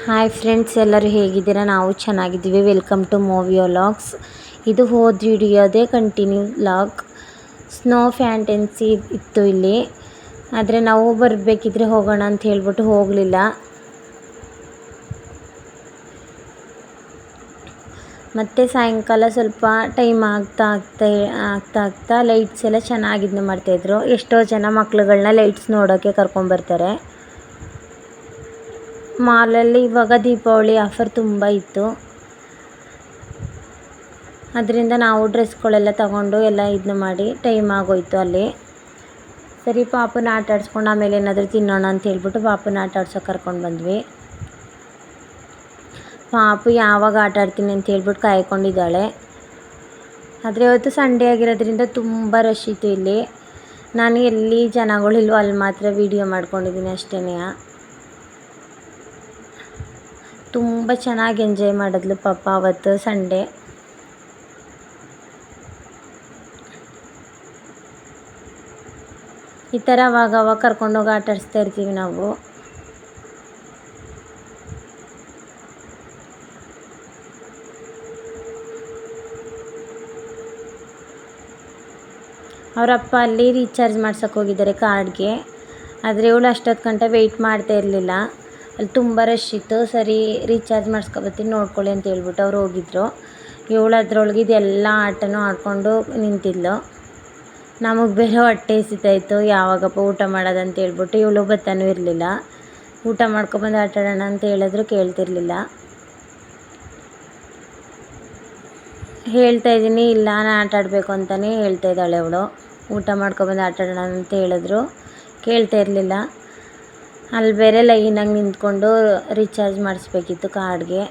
Hi friends, ಎಲ್ಲರೂ ಹೇಗಿದ್ದೀರಾ? ನಾವು ಚೆನ್ನಾಗಿದ್ದೀವಿ. Welcome to movie vlogs. ಇದು ಹೋದ ವಿಡಿಯೋದೇ ಕಂಟಿನ್ಯೂ ವ್ಲಾಗ್. ಸ್ನೋ ಫ್ಯಾಂಟೆನ್ಸಿ ಇತ್ತು ಇಲ್ಲಿ, ಆದರೆ ನಾವು ಬರಬೇಕಿದ್ರೆ ಹೋಗೋಣ ಅಂತ ಹೇಳ್ಬಿಟ್ಟು ಹೋಗಲಿಲ್ಲ. ಮತ್ತು ಸಾಯಂಕಾಲ ಸ್ವಲ್ಪ ಟೈಮ್ ಆಗ್ತಾ ಲೈಟ್ಸ್ ಎಲ್ಲ ಚೆನ್ನಾಗಿ ಇದನ್ನ ಮಾಡ್ತಾಯಿದ್ರು. ಎಷ್ಟೋ ಜನ ಮಕ್ಳುಗಳನ್ನ ಲೈಟ್ಸ್ ನೋಡೋಕ್ಕೆ ಕರ್ಕೊಂಬರ್ತಾರೆ. ಮಾಲಲ್ಲಿ ಇವಾಗ ದೀಪಾವಳಿ ಆಫರ್ ತುಂಬ ಇತ್ತು. ಅದರಿಂದ ನಾವು ಡ್ರೆಸ್ಗಳೆಲ್ಲ ತಗೊಂಡು ಎಲ್ಲ ಇದನ್ನ ಮಾಡಿ ಟೈಮ್ ಆಗೋಯ್ತು ಅಲ್ಲಿ. ಸರಿ, ಪಾಪನ ಆಟ ಆಡಿಸ್ಕೊಂಡು ಆಮೇಲೆ ಏನಾದರೂ ತಿನ್ನೋಣ ಅಂತ ಹೇಳ್ಬಿಟ್ಟು ಪಾಪನ ಆಟ ಆಡ್ಸೋಕೆ ಕರ್ಕೊಂಡು ಬಂದ್ವಿ. ಪಾಪು ಯಾವಾಗ ಆಟ ಆಡ್ತೀನಿ ಅಂತ ಹೇಳ್ಬಿಟ್ಟು ಕಾಯ್ಕೊಂಡಿದ್ದಾಳೆ. ಆದರೆ ಇವತ್ತು ಸಂಡೇ ಆಗಿರೋದ್ರಿಂದ ತುಂಬ ರಶ್ ಇತ್ತು ಇಲ್ಲಿ. ನಾನು ಎಲ್ಲಿ ಜನಗಳಿಲ್ವೋ ಅಲ್ಲಿ ಮಾತ್ರ ವೀಡಿಯೋ ಮಾಡ್ಕೊಂಡಿದ್ದೀನಿ ಅಷ್ಟೇ. ತುಂಬ ಚೆನ್ನಾಗಿ ಎಂಜಾಯ್ ಮಾಡಿದ್ಲು ಪಾಪ ಅವತ್ತು ಸಂಡೇ. ಈ ಥರ ಅವಾಗ ಕರ್ಕೊಂಡೋಗಿ ಆಟ ಆಡಿಸ್ತಾ ಇರ್ತೀವಿ ನಾವು. ಅವರಪ್ಪ ಅಲ್ಲಿ ರೀಚಾರ್ಜ್ ಮಾಡ್ಸೋಕೆ ಹೋಗಿದ್ದಾರೆ ಕಾರ್ಡ್ಗೆ. ಆದರೆ ಇವಳು ಅಷ್ಟೊತ್ತು ಗಂಟೆ ವೆಯ್ಟ್ ಮಾಡ್ತಾ ಇರಲಿಲ್ಲ. ಅಲ್ಲಿ ತುಂಬ ರಶ್ ಇತ್ತು. ಸರಿ, ರೀಚಾರ್ಜ್ ಮಾಡಿಸ್ಕೊಬತ್ತೀನಿ ನೋಡ್ಕೊಳ್ಳಿ ಅಂತ ಹೇಳ್ಬಿಟ್ಟು ಅವ್ರು ಹೋಗಿದ್ರು. ಇವಳು ಅದರೊಳಗೆ ಇದೆಲ್ಲ ಆಟನೂ ಆಡ್ಕೊಂಡು ನಿಂತಿದ್ಲು. ನಮಗೆ ಬೇರೆ ಹೊಟ್ಟೆ ಹಸಿತಾಯಿತ್ತು, ಯಾವಾಗಪ್ಪ ಊಟ ಮಾಡೋದಂತ ಹೇಳ್ಬಿಟ್ಟು ಇವಳು ಬತ್ತಾನೂ ಇರಲಿಲ್ಲ. ಊಟ ಮಾಡ್ಕೊಬಂದು ಆಟ ಆಡೋಣ ಅಂತ ಹೇಳಿದ್ರು ಕೇಳ್ತಿರ್ಲಿಲ್ಲ. ಹೇಳ್ತಾಯಿದ್ದೀನಿ, ಇಲ್ಲ ನಾನು ಆಟ ಆಡಬೇಕು ಅಂತಲೇ ಹೇಳ್ತಾಯಿದ್ದಾಳೆ ಅವಳು. ಊಟ ಮಾಡ್ಕೊಬಂದು ಆಟ ಆಡೋಣ ಅಂತ ಹೇಳಿದ್ರು ಕೇಳ್ತಾ ಇರಲಿಲ್ಲ. ಅಲ್ಲಿ ಬೇರೆ ಲೈನಾಗಿ ನಿಂತ್ಕೊಂಡು ರೀಚಾರ್ಜ್ ಮಾಡಿಸ್ಬೇಕಿತ್ತು ಕಾರ್ಡ್ಗೆ.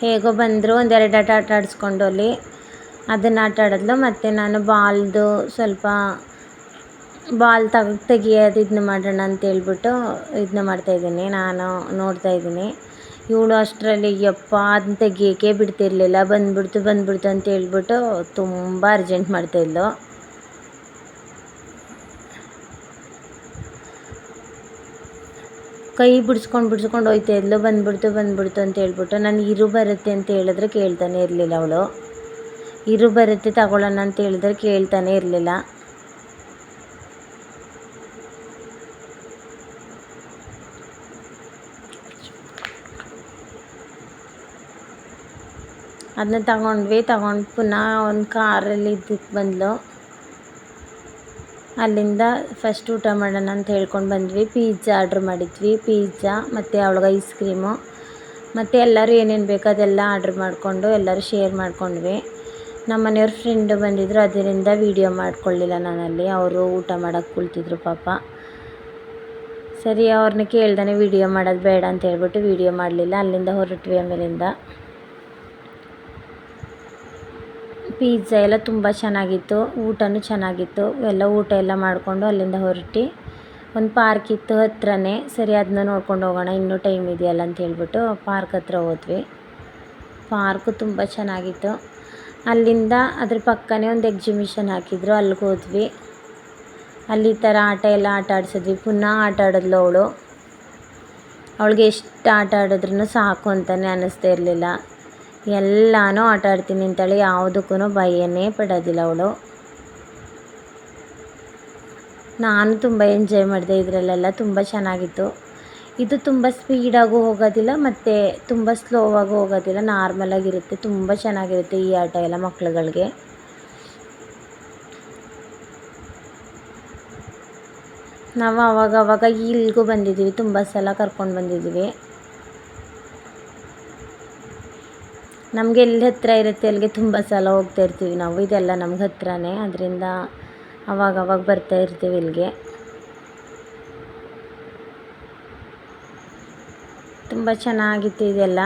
ಹೇಗೋ ಬಂದರು, ಒಂದೆರಡು ಆಟ ಆಡಿಸ್ಕೊಂಡು ಅಲ್ಲಿ ಅದನ್ನು ಆಟ ಆಡಿದ್ಲು. ಮತ್ತು ನಾನು ಬಾಲ್ದು ಸ್ವಲ್ಪ ಬಾಲ್ ತೆಗಿಯೋದು ಇದನ್ನ ಮಾಡೋಣ ಅಂತ ಹೇಳ್ಬಿಟ್ಟು ಇದನ್ನ ಮಾಡ್ತಾಯಿದ್ದೀನಿ. ನಾನು ನೋಡ್ತಾಯಿದ್ದೀನಿ. ಇವಳು ಅಷ್ಟರಲ್ಲಿ ಯಪ್ಪ ಅದನ್ನ ತೆಗಿಯೋಕ್ಕೆ ಬಿಡ್ತಿರ್ಲಿಲ್ಲ. ಬಂದ್ಬಿಡ್ತು ಅಂತ ಹೇಳ್ಬಿಟ್ಟು ತುಂಬ ಅರ್ಜೆಂಟ್ ಮಾಡ್ತಾಯಿದ್ಲು. ಕೈ ಬಿಡಿಸ್ಕೊಂಡು ಹೋಯ್ತಾ ಇದ್ಲು. ಬಂದ್ಬಿಡ್ತು ಅಂತ ಹೇಳ್ಬಿಟ್ಟು ನಾನು ಇರು ಬರುತ್ತೆ ಅಂತ ಹೇಳಿದ್ರೆ ಕೇಳ್ತಾನೆ ಇರಲಿಲ್ಲ ಅವಳು. ಇರು ಬರುತ್ತೆ ತಗೊಳ್ಳೋಣ ಅಂತ ಹೇಳಿದ್ರೆ ಕೇಳ್ತಾನೆ ಇರಲಿಲ್ಲ. ಅದನ್ನ ತಗೊಂಡು ಪುನಃ ಒಂದು ಕಾರಲ್ಲಿ ಇದಕ್ಕೆ ಬಂದಳು. ಅಲ್ಲಿಂದ ಫಸ್ಟ್ ಊಟ ಮಾಡೋಣ ಅಂತ ಹೇಳ್ಕೊಂಡು ಬಂದ್ವಿ. ಪಿಜ್ಜಾ ಆರ್ಡ್ರ್ ಮಾಡಿದ್ವಿ. ಪಿಜ್ಜಾ ಮತ್ತು ಅವಳಿಗೆ ಐಸ್ ಕ್ರೀಮು ಮತ್ತು ಎಲ್ಲರೂ ಏನೇನು ಬೇಕೋ ಅದೆಲ್ಲ ಆರ್ಡ್ರ್ ಮಾಡಿಕೊಂಡು ಎಲ್ಲರೂ ಶೇರ್ ಮಾಡ್ಕೊಂಡ್ವಿ. ನಮ್ಮ ಮನೆಯವ್ರ ಫ್ರೆಂಡು ಬಂದಿದ್ದರು, ಅದರಿಂದ ವೀಡಿಯೋ ಮಾಡ್ಕೊಳ್ಳಿಲ್ಲ ನಾನಲ್ಲಿ. ಅವರು ಊಟ ಮಾಡೋಕ್ಕೆ ಕುಳ್ತಿದ್ರು ಪಾಪ. ಸರಿ, ಅವ್ರನ್ನ ಕೇಳ್ದೇ ವೀಡಿಯೋ ಮಾಡೋದು ಬೇಡ ಅಂತ ಹೇಳ್ಬಿಟ್ಟು ವೀಡಿಯೋ ಮಾಡಲಿಲ್ಲ. ಅಲ್ಲಿಂದ ಹೊರಟ್ವಿ. ಆಮೇಲಿಂದ ಪಿಜ್ಜಾ ಎಲ್ಲ ತುಂಬ ಚೆನ್ನಾಗಿತ್ತು, ಊಟನೂ ಚೆನ್ನಾಗಿತ್ತು. ಊಟ ಎಲ್ಲ ಮಾಡಿಕೊಂಡು ಅಲ್ಲಿಂದ ಹೊರಟು ಒಂದು ಪಾರ್ಕ್ ಇತ್ತು ಹತ್ರನೇ. ಸರಿ, ಅದನ್ನ ನೋಡ್ಕೊಂಡು ಹೋಗೋಣ, ಇನ್ನೂ ಟೈಮ್ ಇದೆಯಲ್ಲ ಅಂತ ಹೇಳ್ಬಿಟ್ಟು ಪಾರ್ಕ್ ಹತ್ರ ಹೋದ್ವಿ. ಪಾರ್ಕು ತುಂಬ ಚೆನ್ನಾಗಿತ್ತು. ಅಲ್ಲಿಂದ ಅದ್ರ ಪಕ್ಕನೇ ಒಂದು ಎಕ್ಸಿಬಿಷನ್ ಹಾಕಿದ್ರು, ಅಲ್ಲಿಗೆ ಹೋದ್ವಿ. ಅಲ್ಲಿ ಈ ಥರ ಆಟ ಎಲ್ಲ ಆಟ ಆಡಿಸಿದ್ವಿ. ಪುನಃ ಆಟ ಆಡಿದ್ಲು ಅವಳು. ಅವಳಿಗೆ ಎಷ್ಟು ಆಟ ಆಡಿದ್ರೂ ಸಾಕು ಅಂತಲೇ ಅನ್ನಿಸ್ತಾ ಇರಲಿಲ್ಲ. ಎಲ್ಲನೂ ಆಟ ಆಡ್ತೀನಿ ಅಂತೇಳಿ ಯಾವುದಕ್ಕೂ ಭಯನೇ ಪಡೋದಿಲ್ಲ ಅವಳು. ನಾನು ತುಂಬ ಎಂಜಾಯ್ ಮಾಡಿದೆ. ಇದರಲ್ಲೆಲ್ಲ ತುಂಬ ಚೆನ್ನಾಗಿತ್ತು. ಇದು ತುಂಬ ಸ್ಪೀಡಾಗೂ ಹೋಗೋದಿಲ್ಲ ಮತ್ತು ತುಂಬ ಸ್ಲೋವಾಗೂ ಹೋಗೋದಿಲ್ಲ, ನಾರ್ಮಲಾಗಿರುತ್ತೆ. ತುಂಬ ಚೆನ್ನಾಗಿರುತ್ತೆ ಈ ಆಟ ಎಲ್ಲ ಮಕ್ಳುಗಳಿಗೆ. ನಾವು ಆವಾಗ ಇಲ್ಲಿಗೂ ಬಂದಿದ್ದೀವಿ, ತುಂಬ ಸಲ ಕರ್ಕೊಂಡು ಬಂದಿದ್ದೀವಿ. ನಮಗೆ ಎಲ್ಲಿ ಹತ್ತಿರ ಇರುತ್ತೆ ಅಲ್ಲಿಗೆ ತುಂಬ ಸಲ ಹೋಗ್ತಾ ಇರ್ತೀವಿ ನಾವು. ಇದೆಲ್ಲ ನಮ್ಗೆ ಹತ್ರನೇ, ಅದರಿಂದ ಅವಾಗ ಬರ್ತಾ ಇರ್ತೀವಿ ಇಲ್ಲಿಗೆ. ತುಂಬ ಚೆನ್ನಾಗಿತ್ತು ಇದೆಲ್ಲ.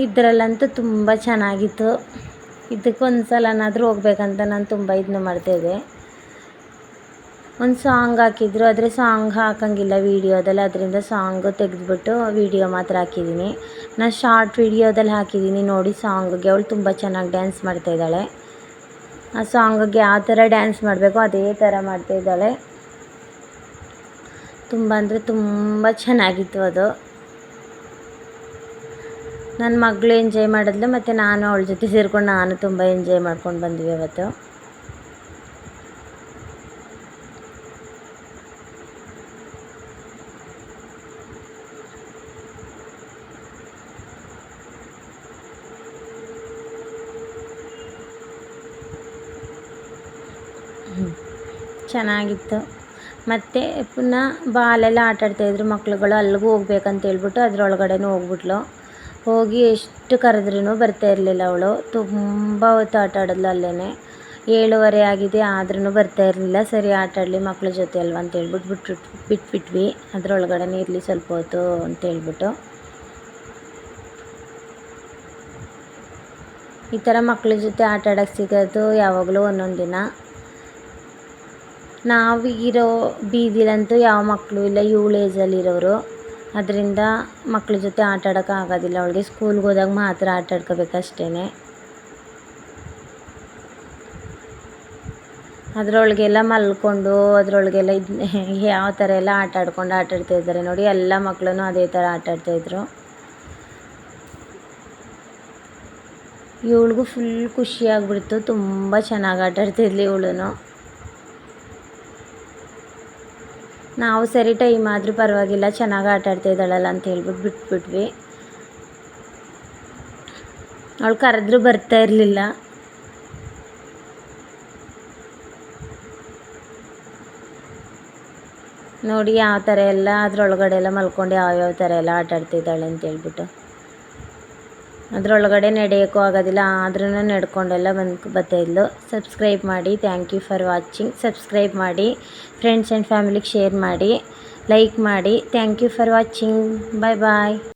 ಇದರಲ್ಲಂತೂ ತುಂಬ ಚೆನ್ನಾಗಿತ್ತು. ಇದಕ್ಕೊಂದು ಸಲನಾದರೂ ಹೋಗ್ಬೇಕಂತ ನಾನು ತುಂಬ ಇದನ್ನ ಮಾಡ್ತಾಯಿದ್ದೆ. ಒಂದು ಸಾಂಗ್ ಹಾಕಿದ್ರು, ಆದರೆ ಸಾಂಗ್ ಹಾಕಂಗಿಲ್ಲ ವೀಡಿಯೋದಲ್ಲಿ, ಅದರಿಂದ ಸಾಂಗು ತೆಗೆದ್ಬಿಟ್ಟು ವೀಡಿಯೋ ಮಾತ್ರ ಹಾಕಿದ್ದೀನಿ. ನಾನು ಶಾರ್ಟ್ ವೀಡಿಯೋದಲ್ಲಿ ಹಾಕಿದ್ದೀನಿ ನೋಡಿ ಸಾಂಗ್ಗೆ. ಅವಳು ತುಂಬ ಚೆನ್ನಾಗಿ ಡ್ಯಾನ್ಸ್ ಮಾಡ್ತಾಯಿದ್ದಾಳೆ. ಆ ಸಾಂಗಿಗೆ ಯಾವ ಥರ ಡ್ಯಾನ್ಸ್ ಮಾಡಬೇಕು ಅದೇ ಥರ ಮಾಡ್ತಾಯಿದ್ದಾಳೆ. ತುಂಬ ಅಂದರೆ ತುಂಬ ಚೆನ್ನಾಗಿತ್ತು ಅದು. ನನ್ನ ಮಗಳು ಎಂಜಾಯ್ ಮಾಡಿದ್ಲು, ಮತ್ತು ನಾನು ಅವಳ ಜೊತೆ ಸೇರ್ಕೊಂಡು ನಾನು ತುಂಬ ಎಂಜಾಯ್ ಮಾಡ್ಕೊಂಡು ಬಂದ್ವಿ ಅವತ್ತು. ಚೆನ್ನಾಗಿತ್ತು. ಮತ್ತು ಪುನಃ ಬಾಲೆಲ್ಲ ಆಟಾಡ್ತಾಯಿದ್ರು ಮಕ್ಳುಗಳು. ಅಲ್ಲಿಗೂ ಹೋಗ್ಬೇಕಂತ ಹೇಳ್ಬಿಟ್ಟು ಅದರೊಳಗಡೆನೂ ಹೋಗ್ಬಿಟ್ಲು. ಹೋಗಿ ಎಷ್ಟು ಕರೆದ್ರೂ ಬರ್ತಾ ಇರಲಿಲ್ಲ ಅವಳು. ತುಂಬ ಹೊತ್ತು ಆಟ ಆಡಿದ್ಲು ಅಲ್ಲೇ. 7:30 ಆಗಿದೆ ಆದ್ರೂ ಬರ್ತಾ ಇರಲಿಲ್ಲ. ಸರಿ ಆಟಾಡಲಿ ಮಕ್ಳ ಜೊತೆ ಅಲ್ವಾ ಅಂತ ಹೇಳ್ಬಿಟ್ಟು ಬಿಟ್ಬಿಟ್ವಿ. ಅದರೊಳಗಡೆನೇ ಇರಲಿ ಸ್ವಲ್ಪ ಹೊತ್ತು ಅಂತ ಹೇಳ್ಬಿಟ್ಟು. ಈ ಥರ ಮಕ್ಳ ಜೊತೆ ಆಟ ಆಡೋಕ್ಕೆ ಸಿಗೋದು ಯಾವಾಗಲೂ ಒಂದೊಂದು ದಿನ. ನಾವು ಇರೋ ಬೀದಿಲಂತೂ ಯಾವ ಮಕ್ಕಳು ಇಲ್ಲ, ಇವಳು ಏಜಲ್ಲಿರೋರು. ಅದರಿಂದ ಮಕ್ಳ ಜೊತೆ ಆಟ ಆಡೋಕೆ ಆಗೋದಿಲ್ಲ ಅವಳಿಗೆ. ಸ್ಕೂಲ್ಗೆ ಹೋದಾಗ ಮಾತ್ರ ಆಟ ಆಡ್ಕೋಬೇಕಷ್ಟೇ. ಅದರೊಳಗೆಲ್ಲ ಮಲ್ಕೊಂಡು ಅದರೊಳಗೆಲ್ಲ ಯಾವ ಥರ ಎಲ್ಲ ಆಟಾಡ್ತಾಯಿದ್ದಾರೆ ನೋಡಿ. ಎಲ್ಲ ಮಕ್ಕಳು ಅದೇ ಥರ ಆಟಾಡ್ತಾಯಿದ್ರು. ಇವಳಿಗೂ ಫುಲ್ ಖುಷಿಯಾಗ್ಬಿಡ್ತು. ತುಂಬ ಚೆನ್ನಾಗಿ ಆಟಾಡ್ತಿದ್ಲು ಇವಳು. ನಾವು ಸರಿ ಟೈಮ್ ಆದರೂ ಪರವಾಗಿಲ್ಲ ಚೆನ್ನಾಗಿ ಆಟಾಡ್ತಾಯಿದ್ದಾಳಲ್ಲ ಅಂತ ಹೇಳ್ಬಿಟ್ಟು ಬಿಟ್ಬಿಟ್ವಿ. ಅವಳು ಕರೆದ್ರೂ ಬರ್ತಾ ಇರಲಿಲ್ಲ. ನೋಡಿ ಯಾವ ಥರ ಎಲ್ಲ ಅದರೊಳಗಡೆ ಎಲ್ಲ ಮಲ್ಕೊಂಡು ಯಾವ್ಯಾವ ಥರ ಎಲ್ಲ ಆಟಾಡ್ತಿದ್ದಾಳೆ ಅಂತ ಹೇಳ್ಬಿಟ್ಟು. ಅದರೊಳಗಡೆ ನಡೆಯೋಕ್ಕೂ ಆಗೋದಿಲ್ಲ, ಆದ್ರೂ ನಡ್ಕೊಂಡೆಲ್ಲ ಬರ್ತಾಯಿದ್ಲು. ಸಬ್ಸ್ಕ್ರೈಬ್ ಮಾಡಿ. Thank you for watching. Subscribe ಮಾಡಿ, ಫ್ರೆಂಡ್ಸ್ ಆ್ಯಂಡ್ ಫ್ಯಾಮಿಲಿಗೆ ಶೇರ್ ಮಾಡಿ, ಲೈಕ್ ಮಾಡಿ. Thank you for watching. Bye bye.